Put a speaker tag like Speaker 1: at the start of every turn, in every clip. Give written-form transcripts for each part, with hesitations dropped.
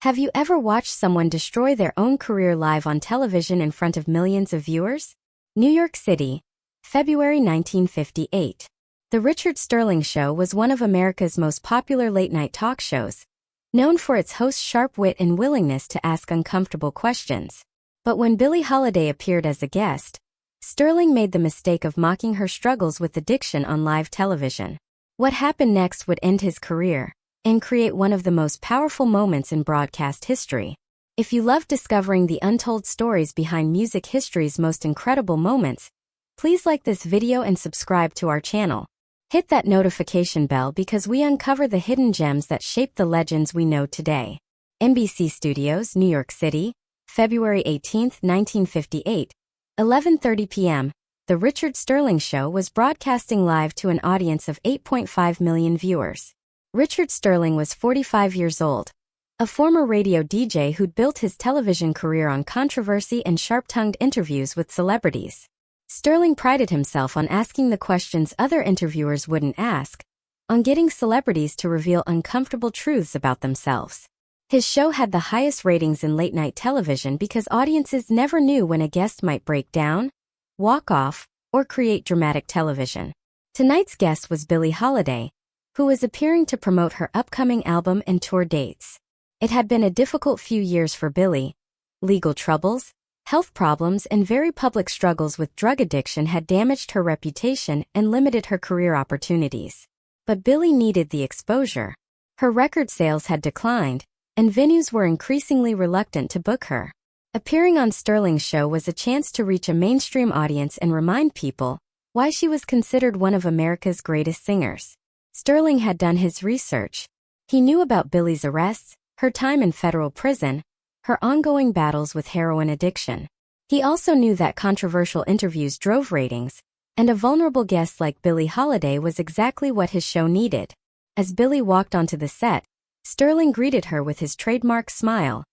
Speaker 1: Have you ever watched someone destroy their own career live on television in front of millions of viewers? New York City, February 1958. The Richard Sterling Show was one of America's most popular late-night talk shows, known for its host's sharp wit and willingness to ask uncomfortable questions. But when Billie Holiday appeared as a guest, Sterling made the mistake of mocking her struggles with addiction on live television. What happened next would end his career and create one of the most powerful moments in broadcast history. If you love discovering the untold stories behind music history's most incredible moments, please like this video and subscribe to our channel. Hit that notification bell because we uncover the hidden gems that shape the legends we know today. NBC Studios, New York City, February 18, 1958, 11:30 p.m., The Richard Sterling Show was broadcasting live to an audience of 8.5 million viewers. Richard Sterling was 45 years old, a former radio DJ who'd built his television career on controversy and sharp-tongued interviews with celebrities. Sterling prided himself on asking the questions other interviewers wouldn't ask, on getting celebrities to reveal uncomfortable truths about themselves. His show had the highest ratings in late-night television because audiences never knew when a guest might break down, walk off, or create dramatic television. Tonight's guest was Billie Holiday, who was appearing to promote her upcoming album and tour dates. It had been a difficult few years for Billie. Legal troubles, health problems, and very public struggles with drug addiction had damaged her reputation and limited her career opportunities. But Billie needed the exposure. Her record sales had declined, and venues were increasingly reluctant to book her. Appearing on Sterling's show was a chance to reach a mainstream audience and remind people why she was considered one of America's greatest singers. Sterling had done his research. He knew about Billie's arrests, her time in federal prison, her ongoing battles with heroin addiction. He also knew that controversial interviews drove ratings, and a vulnerable guest like Billie Holiday was exactly what his show needed. As Billie walked onto the set, Sterling greeted her with his trademark smile,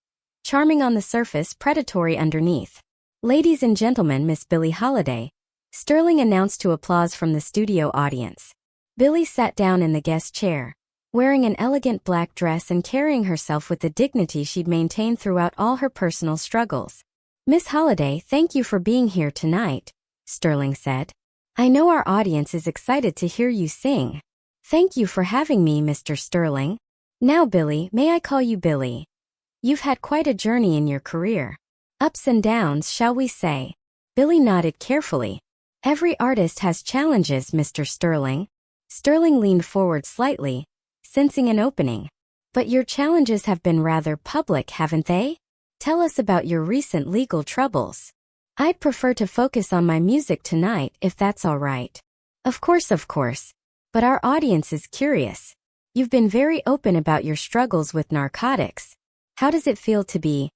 Speaker 1: charming on the surface, predatory underneath. "Ladies and gentlemen, Miss Billie Holiday," Sterling announced to applause from the studio audience. Billie sat down in the guest chair, wearing an elegant black dress and carrying herself with the dignity she'd maintained throughout all her personal struggles. "Miss Holiday, thank you for being here tonight," Sterling said. "I know our audience is excited to hear you sing." "Thank you for having me, Mr. Sterling. Now Billie, may I call you Billie? You've had quite a journey in your career. Ups and downs, shall we say?" Billie nodded carefully. "Every artist has challenges, Mr. Sterling." Sterling leaned forward slightly, sensing an opening. "But your challenges have been rather public, haven't they? Tell us about your recent legal troubles." "I'd prefer to focus on my music tonight, if that's all right." Of course. But our audience is curious. You've been very open about your struggles with narcotics. How does it feel to be,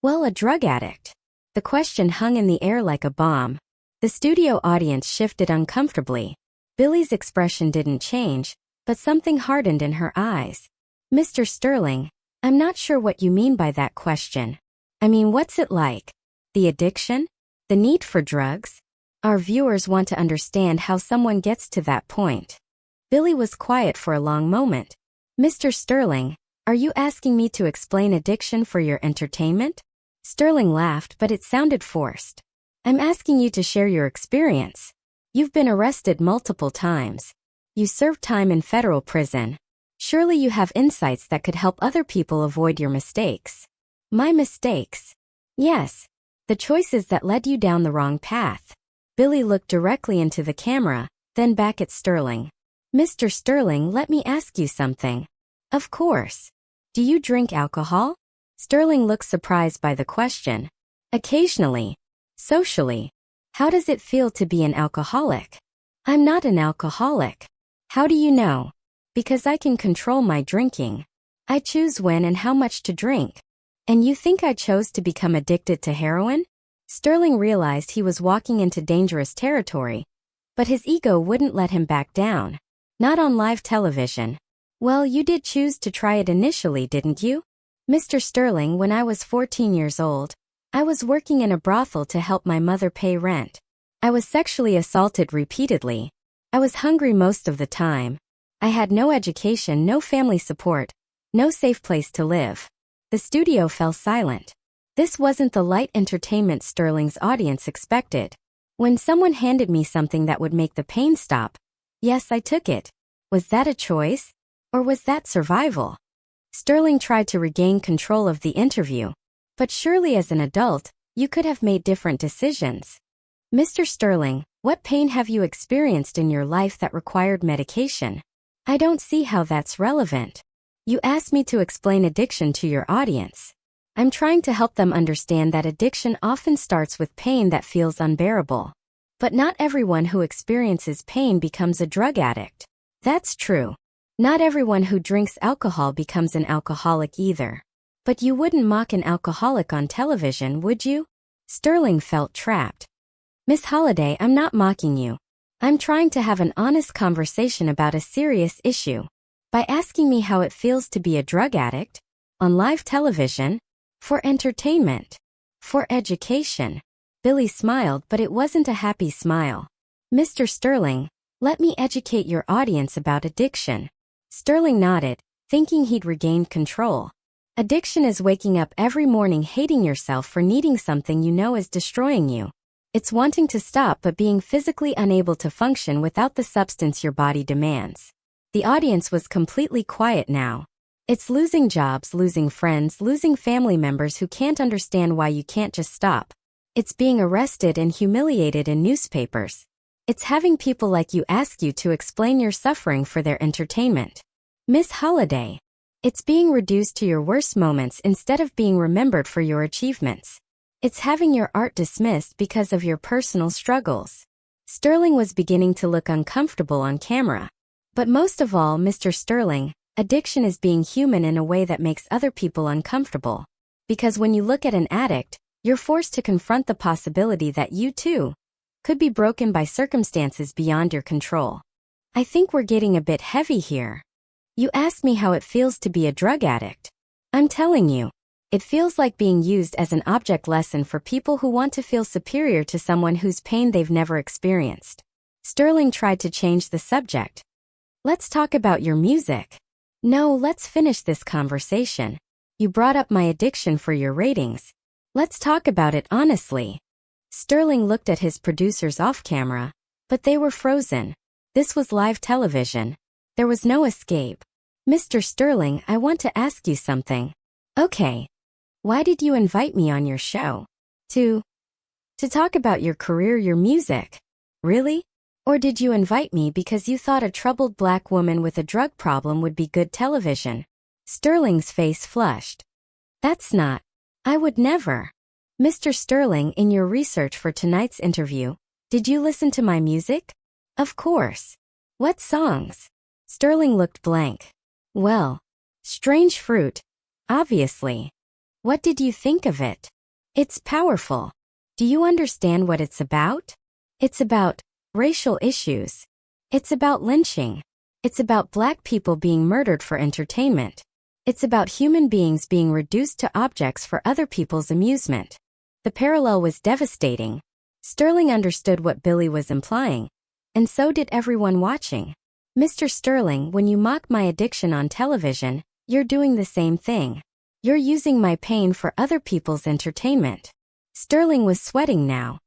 Speaker 1: well, a drug addict?" The question hung in the air like a bomb. The studio audience shifted uncomfortably. Billie's expression didn't change, but something hardened in her eyes. "Mr. Sterling, I'm not sure what you mean by that question. I mean, what's it like? The addiction? The need for drugs? Our viewers want to understand how someone gets to that point." Billie was quiet for a long moment. "Mr. Sterling, are you asking me to explain addiction for your entertainment?" Sterling laughed, but it sounded forced. "I'm asking you to share your experience. You've been arrested multiple times. You served time in federal prison. Surely you have insights that could help other people avoid your mistakes." "My mistakes?" "Yes. The choices that led you down the wrong path." Billie looked directly into the camera, then back at Sterling. "Mr. Sterling, let me ask you something." "Of course. Do you drink alcohol?" Sterling looked surprised by the question. "Occasionally. Socially." "How does it feel to be an alcoholic?" "I'm not an alcoholic." "How do you know?" "Because I can control my drinking. I choose when and how much to drink." "And you think I chose to become addicted to heroin?" Sterling realized he was walking into dangerous territory, but his ego wouldn't let him back down. "Not on live television." "Well, you did choose to try it initially, didn't you?" "Mr. Sterling, when I was 14 years old, I was working in a brothel to help my mother pay rent. I was sexually assaulted repeatedly. I was hungry most of the time. I had no education, no family support. No safe place to live. The studio fell silent. This wasn't the light entertainment Sterling's audience expected. When someone handed me something that would make the pain stop, yes, I took it. Was that a choice? Or was that survival? Sterling tried to regain control of the interview. But surely as an adult, you could have made different decisions. Mr. Sterling, what pain have you experienced in your life that required medication? I don't see how that's relevant. You asked me to explain addiction to your audience. I'm trying to help them understand that addiction often starts with pain that feels unbearable. But not everyone who experiences pain becomes a drug addict. That's true. Not everyone who drinks alcohol becomes an alcoholic either. But you wouldn't mock an alcoholic on television, would you? Sterling felt trapped. Miss Holiday, I'm not mocking you. I'm trying to have an honest conversation about a serious issue. By asking me how it feels to be a drug addict, on live television, for entertainment, for education. Billie smiled, but it wasn't a happy smile. Mr. Sterling, let me educate your audience about addiction. Sterling nodded, thinking he'd regained control. Addiction is waking up every morning hating yourself for needing something you know is destroying you. It's wanting to stop but being physically unable to function without the substance your body demands. The audience was completely quiet now. It's losing jobs, losing friends, losing family members who can't understand why you can't just stop. It's being arrested and humiliated in newspapers. It's having people like you ask you to explain your suffering for their entertainment. Miss Holiday. It's being reduced to your worst moments instead of being remembered for your achievements. It's having your art dismissed because of your personal struggles. Sterling was beginning to look uncomfortable on camera. But most of all, Mr. Sterling, addiction is being human in a way that makes other people uncomfortable. Because when you look at an addict, you're forced to confront the possibility that you too could be broken by circumstances beyond your control. I think we're getting a bit heavy here. You asked me how it feels to be a drug addict. I'm telling you, it feels like being used as an object lesson for people who want to feel superior to someone whose pain they've never experienced. Sterling tried to change the subject. Let's talk about your music. No, let's finish this conversation. You brought up my addiction for your ratings. Let's talk about it honestly. Sterling looked at his producers off camera, but they were frozen. This was live television. There was no escape. Mr. Sterling, I want to ask you something. Okay. Why did you invite me on your show? To talk about your career, your music. Really? Or did you invite me because you thought a troubled black woman with a drug problem would be good television? Sterling's face flushed. That's not. I would never. Mr. Sterling, in your research for tonight's interview, did you listen to my music? Of course. What songs? Sterling looked blank. Well, Strange Fruit. Obviously. What did you think of it? It's powerful. Do you understand what it's about? It's about racial issues. It's about lynching. It's about black people being murdered for entertainment. It's about human beings being reduced to objects for other people's amusement. The parallel was devastating. Sterling understood what Billie was implying, and so did everyone watching. Mr. Sterling, when you mock my addiction on television, you're doing the same thing. You're using my pain for other people's entertainment. Sterling was sweating now.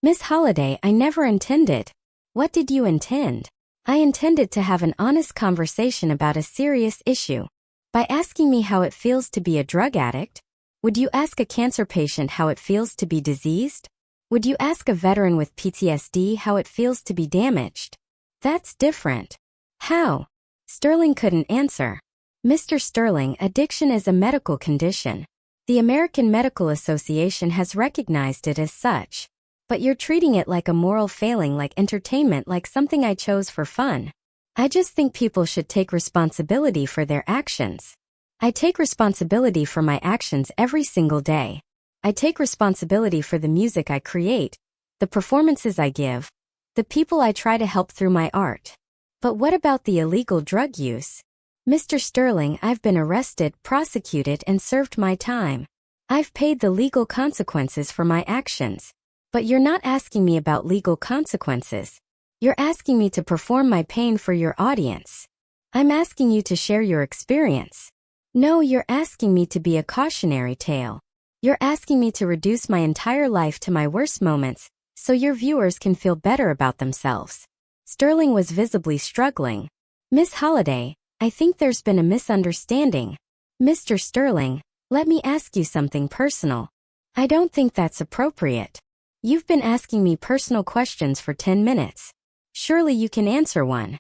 Speaker 1: Miss Holiday, I never intended. What did you intend? I intended to have an honest conversation about a serious issue. By asking me how it feels to be a drug addict, would you ask a cancer patient how it feels to be diseased? Would you ask a veteran with PTSD how it feels to be damaged? That's different. How? Sterling couldn't answer. Mr. Sterling, addiction is a medical condition. The American Medical Association has recognized it as such. But you're treating it like a moral failing, like entertainment, like something I chose for fun. I just think people should take responsibility for their actions. I take responsibility for my actions every single day. I take responsibility for the music I create, the performances I give, the people I try to help through my art. But what about the illegal drug use? Mr. Sterling, I've been arrested, prosecuted, and served my time. I've paid the legal consequences for my actions. But you're not asking me about legal consequences. You're asking me to perform my pain for your audience. I'm asking you to share your experience. No, you're asking me to be a cautionary tale. You're asking me to reduce my entire life to my worst moments, so your viewers can feel better about themselves. Sterling was visibly struggling. Miss Holiday, I think there's been a misunderstanding. Mr. Sterling, let me ask you something personal. I don't think that's appropriate. You've been asking me personal questions for 10 minutes. Surely you can answer one.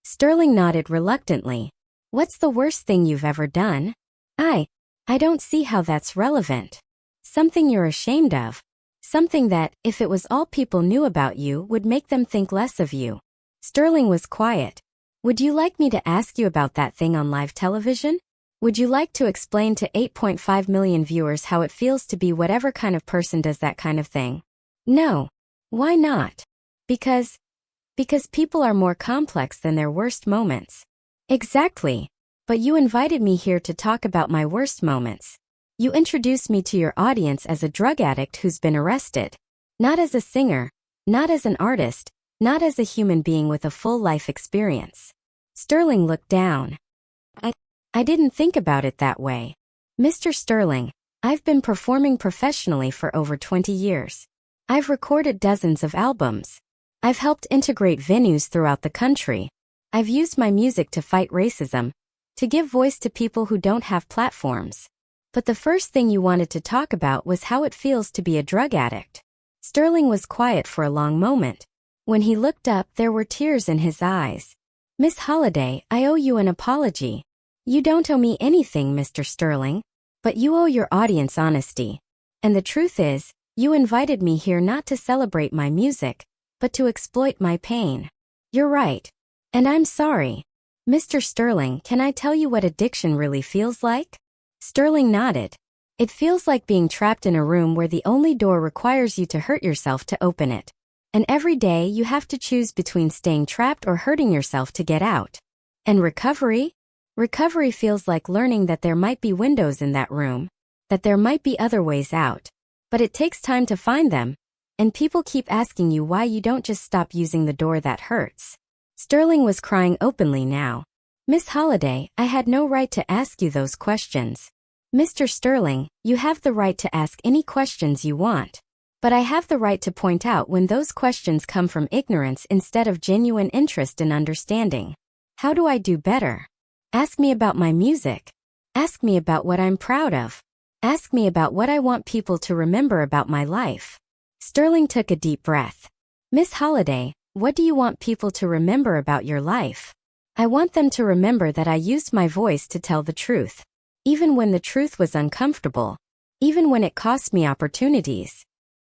Speaker 1: Sterling nodded reluctantly. What's the worst thing you've ever done? I don't see how that's relevant. Something you're ashamed of. Something that, if it was all people knew about you, would make them think less of you. Sterling was quiet. Would you like me to ask you about that thing on live television? Would you like to explain to 8.5 million viewers how it feels to be whatever kind of person does that kind of thing? No. Why not? Because people are more complex than their worst moments. Exactly. But you invited me here to talk about my worst moments. You introduced me to your audience as a drug addict who's been arrested. Not as a singer, not as an artist, not as a human being with a full life experience. Sterling looked down. I didn't think about it that way. Mr. Sterling, I've been performing professionally for over 20 years. I've recorded dozens of albums. I've helped integrate venues throughout the country. I've used my music to fight racism, to give voice to people who don't have platforms. But the first thing you wanted to talk about was how it feels to be a drug addict. Sterling was quiet for a long moment. When he looked up, there were tears in his eyes. Miss Holiday, I owe you an apology. You don't owe me anything, Mr. Sterling. But you owe your audience honesty. And the truth is, you invited me here not to celebrate my music, but to exploit my pain. You're right. And I'm sorry. Mr. Sterling, can I tell you what addiction really feels like? Sterling nodded. It feels like being trapped in a room where the only door requires you to hurt yourself to open it. And every day you have to choose between staying trapped or hurting yourself to get out. And recovery? Recovery feels like learning that there might be windows in that room, that there might be other ways out. But it takes time to find them, and people keep asking you why you don't just stop using the door that hurts. Sterling was crying openly now. Miss Holiday, I had no right to ask you those questions. Mr. Sterling, you have the right to ask any questions you want. But I have the right to point out when those questions come from ignorance instead of genuine interest in understanding. How do I do better? Ask me about my music. Ask me about what I'm proud of. Ask me about what I want people to remember about my life. Sterling took a deep breath. Miss Holiday, what do you want people to remember about your life? I want them to remember that I used my voice to tell the truth. Even when the truth was uncomfortable. Even when it cost me opportunities.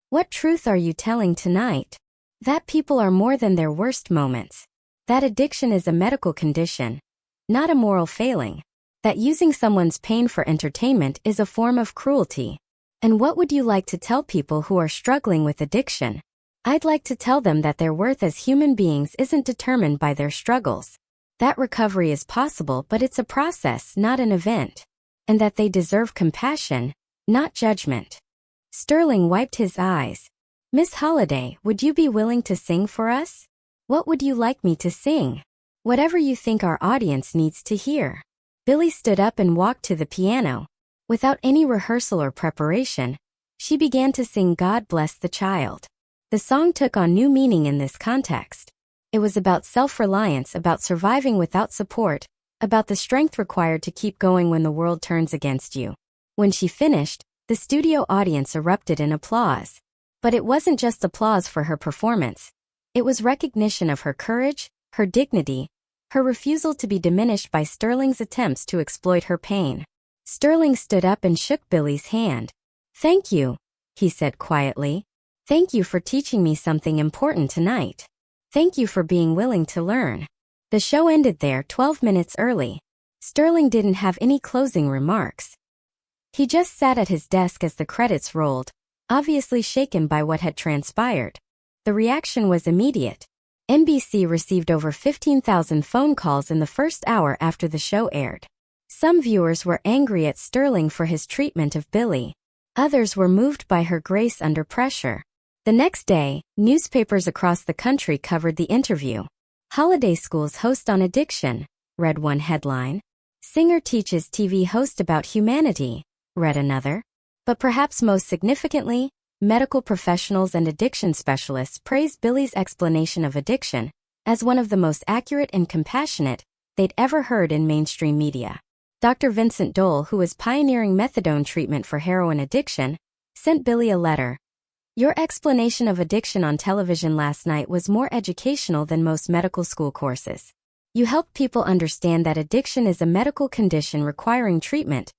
Speaker 1: What truth are you telling tonight? That people are more than their worst moments. That addiction is a medical condition, not a moral failing. That using someone's pain for entertainment is a form of cruelty. And what would you like to tell people who are struggling with addiction? I'd like to tell them that their worth as human beings isn't determined by their struggles. That recovery is possible, but it's a process, not an event. And that they deserve compassion, not judgment. Sterling wiped his eyes. Miss Holiday, would you be willing to sing for us? What would you like me to sing? Whatever you think our audience needs to hear. Billie stood up and walked to the piano. Without any rehearsal or preparation, she began to sing God Bless the Child. The song took on new meaning in this context. It was about self-reliance, about surviving without support, about the strength required to keep going when the world turns against you. When she finished, the studio audience erupted in applause. But it wasn't just applause for her performance. It was recognition of her courage, her dignity, her refusal to be diminished by Sterling's attempts to exploit her pain. Sterling stood up and shook Billie's hand. Thank you, he said quietly. Thank you for teaching me something important tonight. Thank you for being willing to learn. The show ended there 12 minutes early. Sterling didn't have any closing remarks. He just sat at his desk as the credits rolled, obviously shaken by what had transpired. The reaction was immediate. NBC received over 15,000 phone calls in the first hour after the show aired. Some viewers were angry at Sterling for his treatment of Billie. Others were moved by her grace under pressure. The next day, newspapers across the country covered the interview. Holiday School's host on addiction, read one headline. Singer teaches TV host about humanity, read another. But perhaps most significantly, medical professionals and addiction specialists praised Billie's explanation of addiction as one of the most accurate and compassionate they'd ever heard in mainstream media. Dr. Vincent Dole, who was pioneering methadone treatment for heroin addiction, sent Billie a letter. Your explanation of addiction on television last night was more educational than most medical school courses. You helped people understand that addiction is a medical condition requiring treatment,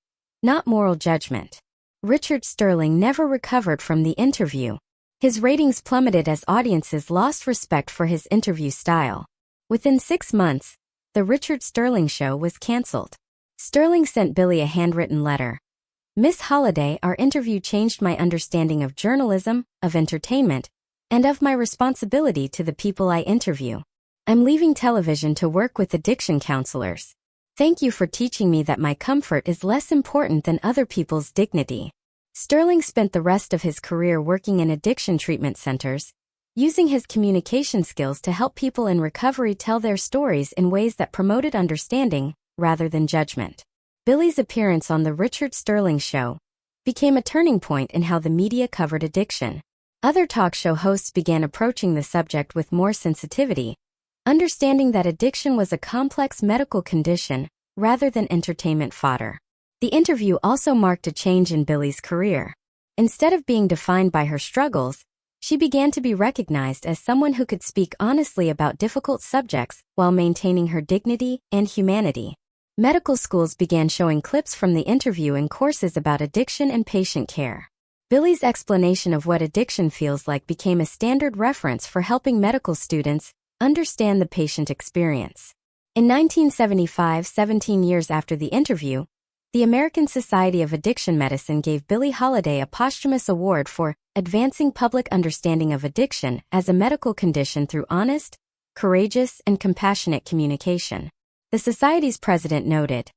Speaker 1: not moral judgment. Richard Sterling never recovered from the interview. His ratings plummeted as audiences lost respect for his interview style. Within 6 months, The Richard Sterling Show was canceled. Sterling sent Billie a handwritten letter. Miss Holiday, our interview changed my understanding of journalism, of entertainment, and of my responsibility to the people I interview. I'm leaving television to work with addiction counselors. Thank you for teaching me that my comfort is less important than other people's dignity. Sterling spent the rest of his career working in addiction treatment centers, using his communication skills to help people in recovery tell their stories in ways that promoted understanding rather than judgment. Billie's appearance on The Richard Sterling Show became a turning point in how the media covered addiction. Other talk show hosts began approaching the subject with more sensitivity, understanding that addiction was a complex medical condition rather than entertainment fodder. The interview also marked a change in Billie's career. Instead of being defined by her struggles, she began to be recognized as someone who could speak honestly about difficult subjects while maintaining her dignity and humanity. Medical schools began showing clips from the interview in courses about addiction and patient care. Billie's explanation of what addiction feels like became a standard reference for helping medical students understand the patient experience. In 1975, 17 years after the interview, the American Society of Addiction Medicine gave Billie Holiday a posthumous award for advancing public understanding of addiction as a medical condition through honest, courageous, and compassionate communication. The Society's president noted,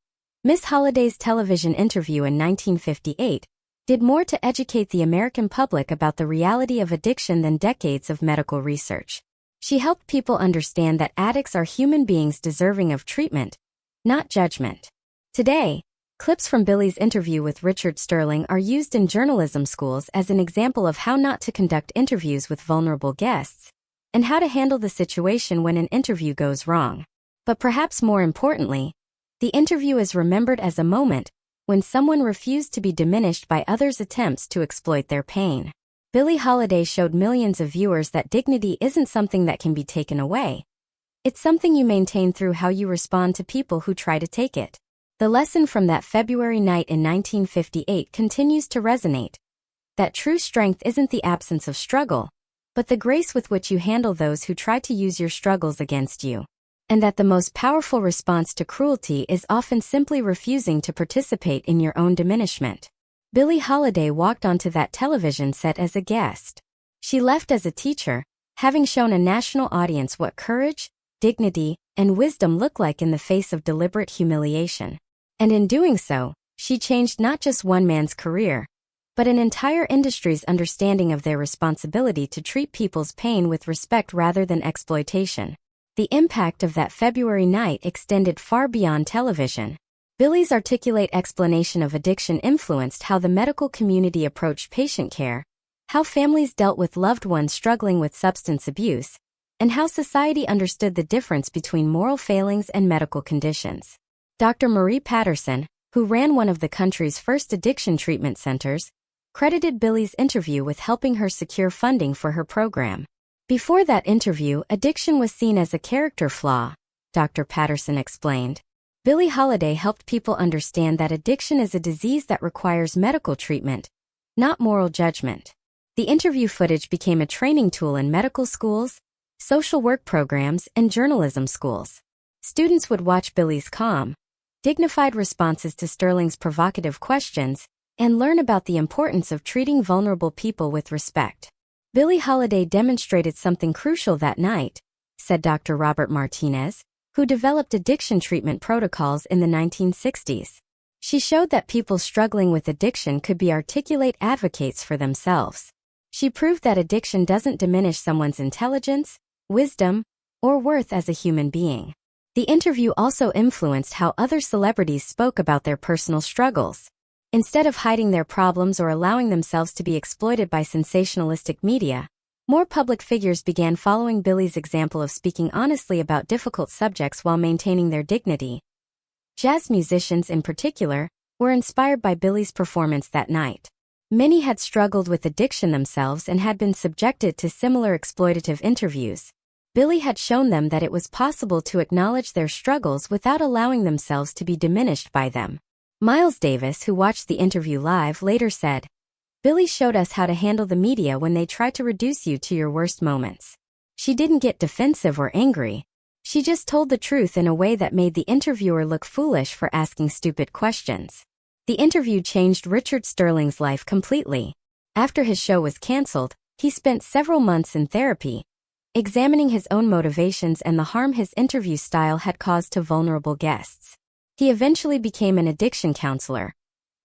Speaker 1: Miss Holiday's television interview in 1958 did more to educate the American public about the reality of addiction than decades of medical research. She helped people understand that addicts are human beings deserving of treatment, not judgment. Today, clips from Billie's interview with Richard Sterling are used in journalism schools as an example of how not to conduct interviews with vulnerable guests, and how to handle the situation when an interview goes wrong. But perhaps more importantly, the interview is remembered as a moment when someone refused to be diminished by others' attempts to exploit their pain. Billie Holiday showed millions of viewers that dignity isn't something that can be taken away. It's something you maintain through how you respond to people who try to take it. The lesson from that February night in 1958 continues to resonate. That true strength isn't the absence of struggle, but the grace with which you handle those who try to use your struggles against you. And that the most powerful response to cruelty is often simply refusing to participate in your own diminishment. Billie Holiday walked onto that television set as a guest. She left as a teacher, having shown a national audience what courage, dignity, and wisdom look like in the face of deliberate humiliation. And in doing so, she changed not just one man's career, but an entire industry's understanding of their responsibility to treat people's pain with respect rather than exploitation. The impact of that February night extended far beyond television. Billie's articulate explanation of addiction influenced how the medical community approached patient care, how families dealt with loved ones struggling with substance abuse, and how society understood the difference between moral failings and medical conditions. Dr. Marie Patterson, who ran one of the country's first addiction treatment centers, credited Billie's interview with helping her secure funding for her program. Before that interview, addiction was seen as a character flaw, Dr. Patterson explained. Billie Holiday helped people understand that addiction is a disease that requires medical treatment, not moral judgment. The interview footage became a training tool in medical schools, social work programs, and journalism schools. Students would watch Billie's calm, dignified responses to Sterling's provocative questions, and learn about the importance of treating vulnerable people with respect. Billie Holiday demonstrated something crucial that night, said Dr. Robert Martinez, who developed addiction treatment protocols in the 1960s. She showed that people struggling with addiction could be articulate advocates for themselves. She proved that addiction doesn't diminish someone's intelligence, wisdom, or worth as a human being. The interview also influenced how other celebrities spoke about their personal struggles. Instead of hiding their problems or allowing themselves to be exploited by sensationalistic media, more public figures began following Billie's example of speaking honestly about difficult subjects while maintaining their dignity. Jazz musicians in particular were inspired by Billie's performance that night. Many had struggled with addiction themselves and had been subjected to similar exploitative interviews. Billie had shown them that it was possible to acknowledge their struggles without allowing themselves to be diminished by them. Miles Davis, who watched the interview live, later said, "Billie showed us how to handle the media when they try to reduce you to your worst moments. She didn't get defensive or angry. She just told the truth in a way that made the interviewer look foolish for asking stupid questions." The interview changed Richard Sterling's life completely. After his show was canceled, he spent several months in therapy, examining his own motivations and the harm his interview style had caused to vulnerable guests. He eventually became an addiction counselor,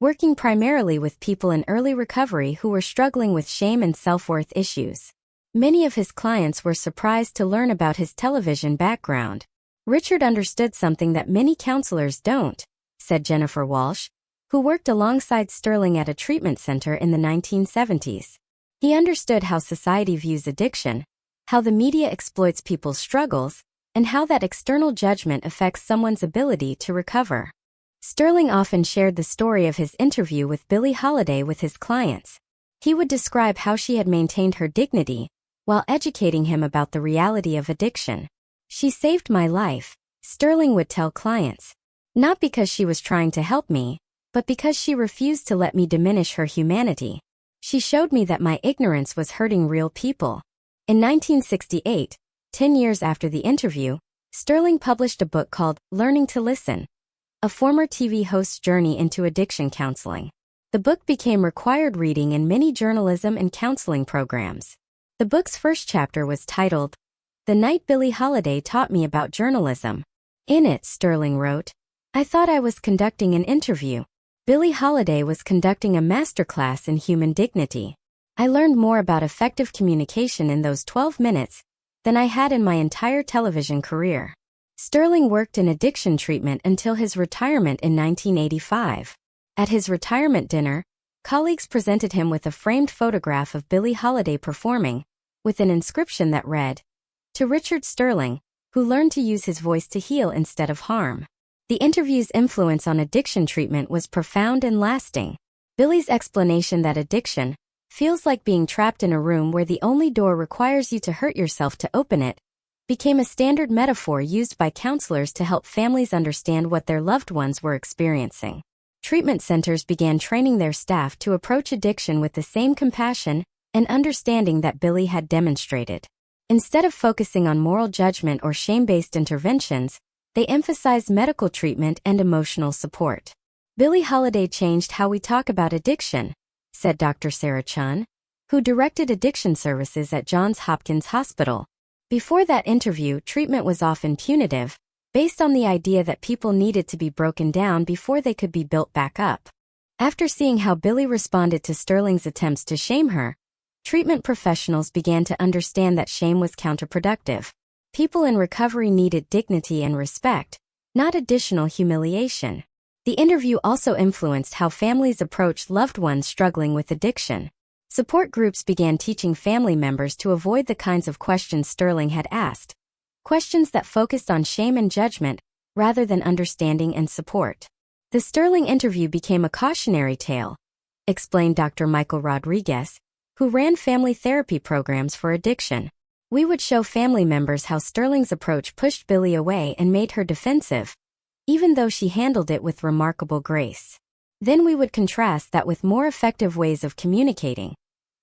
Speaker 1: working primarily with people in early recovery who were struggling with shame and self-worth issues. Many of his clients were surprised to learn about his television background. "Richard understood something that many counselors don't," said Jennifer Walsh, who worked alongside Sterling at a treatment center in the 1970s. "He understood how society views addiction, how the media exploits people's struggles, and how that external judgment affects someone's ability to recover." Sterling often shared the story of his interview with Billie Holiday with his clients. He would describe how she had maintained her dignity while educating him about the reality of addiction. "She saved my life," Sterling would tell clients, "not because she was trying to help me, but because she refused to let me diminish her humanity. She showed me that my ignorance was hurting real people." In 1968, 10 years after the interview, Sterling published a book called Learning to Listen, a former TV host's journey into addiction counseling. The book became required reading in many journalism and counseling programs. The book's first chapter was titled, "The Night Billie Holiday Taught Me About Journalism." In it, Sterling wrote, "I thought I was conducting an interview. Billie Holiday was conducting a masterclass in human dignity. I learned more about effective communication in those 12 minutes than I had in my entire television career." Sterling worked in addiction treatment until his retirement in 1985. At his retirement dinner, colleagues presented him with a framed photograph of Billie Holiday performing, with an inscription that read, "To Richard Sterling, who learned to use his voice to heal instead of harm." The interview's influence on addiction treatment was profound and lasting. Billie's explanation that addiction feels like being trapped in a room where the only door requires you to hurt yourself to open it became a standard metaphor used by counselors to help families understand what their loved ones were experiencing. Treatment centers began training their staff to approach addiction with the same compassion and understanding that Billie had demonstrated. Instead of focusing on moral judgment or shame-based interventions, they emphasized medical treatment and emotional support. "Billie Holiday changed how we talk about addiction," said Dr. Sarah Chun, who directed addiction services at Johns Hopkins Hospital. Before that interview, treatment was often punitive, based on the idea that people needed to be broken down before they could be built back up. After seeing how Billie responded to Sterling's attempts to shame her, treatment professionals began to understand that shame was counterproductive. People in recovery needed dignity and respect, not additional humiliation. The interview also influenced how families approached loved ones struggling with addiction. Support groups began teaching family members to avoid the kinds of questions Sterling had asked, questions that focused on shame and judgment rather than understanding and support. "The Sterling interview became a cautionary tale," explained Dr. Michael Rodriguez, who ran family therapy programs for addiction. "We would show family members how Sterling's approach pushed Billie away and made her defensive, even though she handled it with remarkable grace. Then we would contrast that with more effective ways of communicating,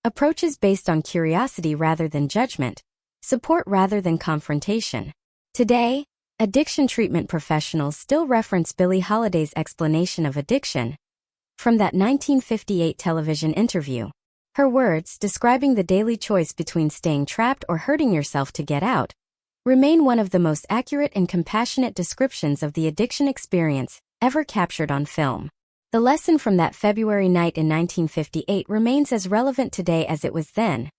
Speaker 1: approaches based on curiosity rather than judgment, support rather than confrontation." Today, addiction treatment professionals still reference Billie Holiday's explanation of addiction from that 1958 television interview. Her words, describing the daily choice between staying trapped or hurting yourself to get out, remain one of the most accurate and compassionate descriptions of the addiction experience ever captured on film. The lesson from that February night in 1958 remains as relevant today as it was then,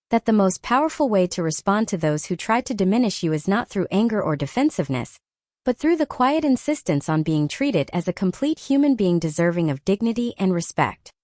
Speaker 1: that the most powerful way to respond to those who try to diminish you is not through anger or defensiveness, but through the quiet insistence on being treated as a complete human being deserving of dignity and respect.